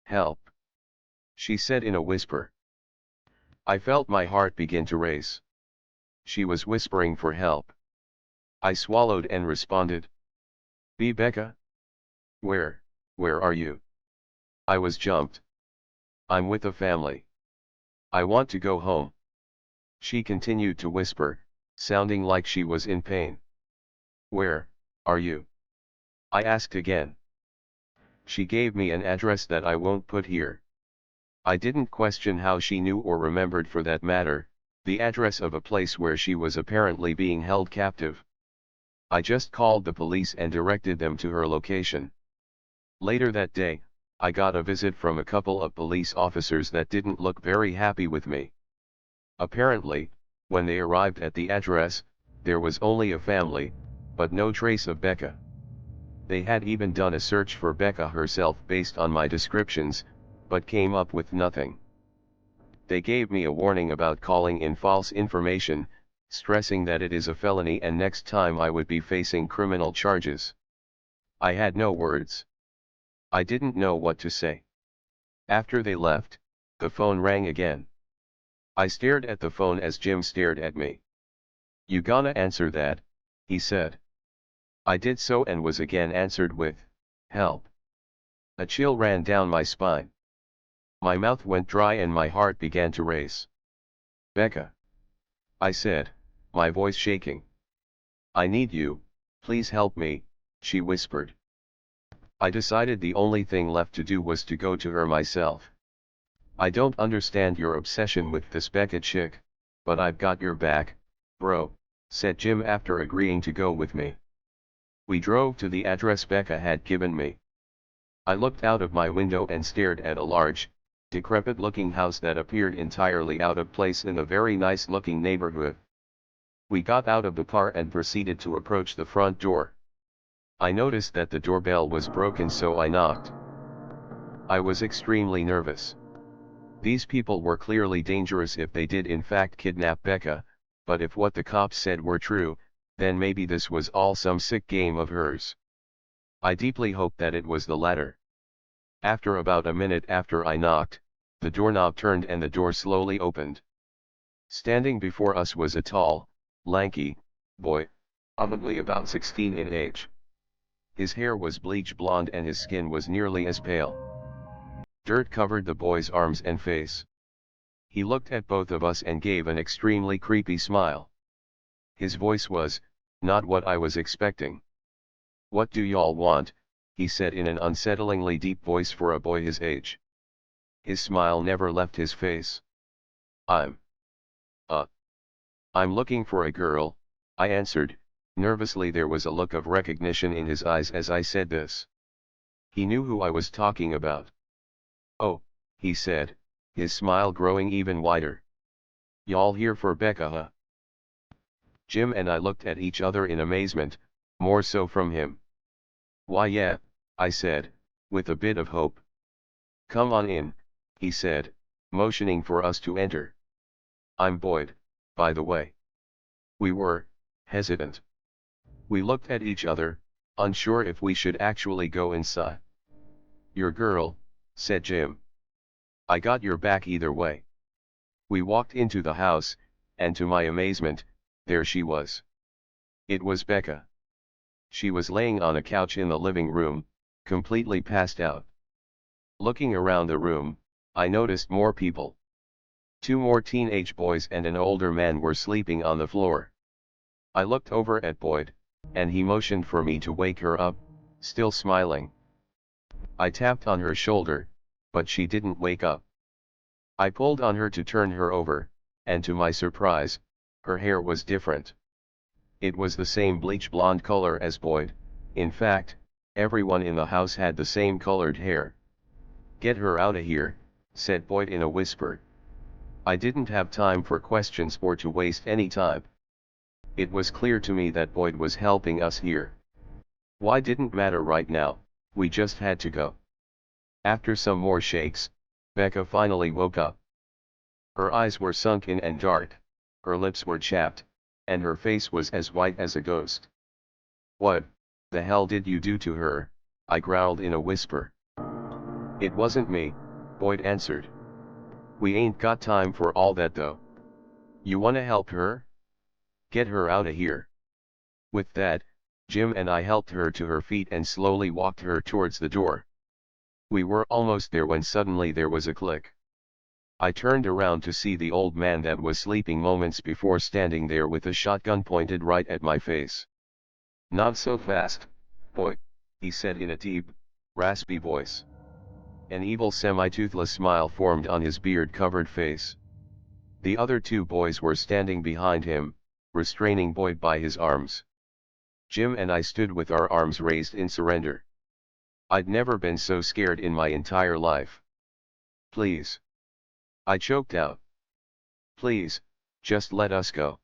Help, she said in a whisper. I felt my heart begin to race. She was whispering for help. I swallowed and responded. Rebbeca? Where are you? I was jumped. I'm with a family. I want to go home. She continued to whisper, sounding like she was in pain. Where are you? I asked again. She gave me an address that I won't put here. I didn't question how she knew or remembered, for that matter, the address of a place where she was apparently being held captive. I just called the police and directed them to her location. Later that day, I got a visit from a couple of police officers that didn't look very happy with me. Apparently, when they arrived at the address, there was only a family, but no trace of Rebbeca. They had even done a search for Rebbeca herself based on my descriptions, but came up with nothing. They gave me a warning about calling in false information, stressing that it is a felony and next time I would be facing criminal charges. I had no words. I didn't know what to say. After they left, the phone rang again. I stared at the phone as Jim stared at me. You gonna answer that? He said. I did so and was again answered with, help. A chill ran down my spine. My mouth went dry and my heart began to race. Rebbeca, I said, my voice shaking. I need you, please help me, she whispered. I decided the only thing left to do was to go to her myself. I don't understand your obsession with this Rebbeca chick, but I've got your back, bro, said Jim after agreeing to go with me. We drove to the address Rebbeca had given me. I looked out of my window and stared at a large, decrepit-looking house that appeared entirely out of place in a very nice-looking neighborhood. We got out of the car and proceeded to approach the front door. I noticed that the doorbell was broken, so I knocked. I was extremely nervous. These people were clearly dangerous if they did in fact kidnap Rebbeca, but if what the cops said were true, then maybe this was all some sick game of hers. I deeply hoped that it was the latter. After about a minute after I knocked, the doorknob turned and the door slowly opened. Standing before us was a tall, lanky boy, probably about 16 in age. His hair was bleach blonde and his skin was nearly as pale. Dirt covered the boy's arms and face. He looked at both of us and gave an extremely creepy smile. His voice was not what I was expecting. What do y'all want? He said in an unsettlingly deep voice for a boy his age. His smile never left his face. I'm looking for a girl, I answered, nervously. There was a look of recognition in his eyes as I said this. He knew who I was talking about. Oh, he said, his smile growing even wider. Y'all here for Rebbeca, huh? Jim and I looked at each other in amazement, more so from him. Why yeah, I said, with a bit of hope. Come on in, he said, motioning for us to enter. I'm Boyd, by the way. We were hesitant. We looked at each other, unsure if we should actually go inside. Your girl, said Jim. I got your back either way. We walked into the house, and to my amazement, there she was. It was Rebbeca. She was laying on a couch in the living room, completely passed out. Looking around the room, I noticed more people. 2 more teenage boys and an older man were sleeping on the floor. I looked over at Boyd, and he motioned for me to wake her up, still smiling. I tapped on her shoulder, but she didn't wake up. I pulled on her to turn her over, and to my surprise, her hair was different. It was the same bleach blonde color as Boyd. In fact, everyone in the house had the same colored hair. Get her out of here, said Boyd in a whisper. I didn't have time for questions or to waste any time. It was clear to me that Boyd was helping us here. Why didn't matter right now, we just had to go. After some more shakes, Rebbeca finally woke up. Her eyes were sunken and dark, her lips were chapped, and her face was as white as a ghost. What the hell did you do to her? I growled in a whisper. It wasn't me, Boyd answered. We ain't got time for all that though. You wanna help her? Get her outta here. With that, Jim and I helped her to her feet and slowly walked her towards the door. We were almost there when suddenly there was a click. I turned around to see the old man that was sleeping moments before standing there with a shotgun pointed right at my face. Not so fast, boy, he said in a deep, raspy voice. An evil semi-toothless smile formed on his beard-covered face. The other two boys were standing behind him, restraining Boyd by his arms. Jim and I stood with our arms raised in surrender. I'd never been so scared in my entire life. Please. I choked out. Please, just let us go.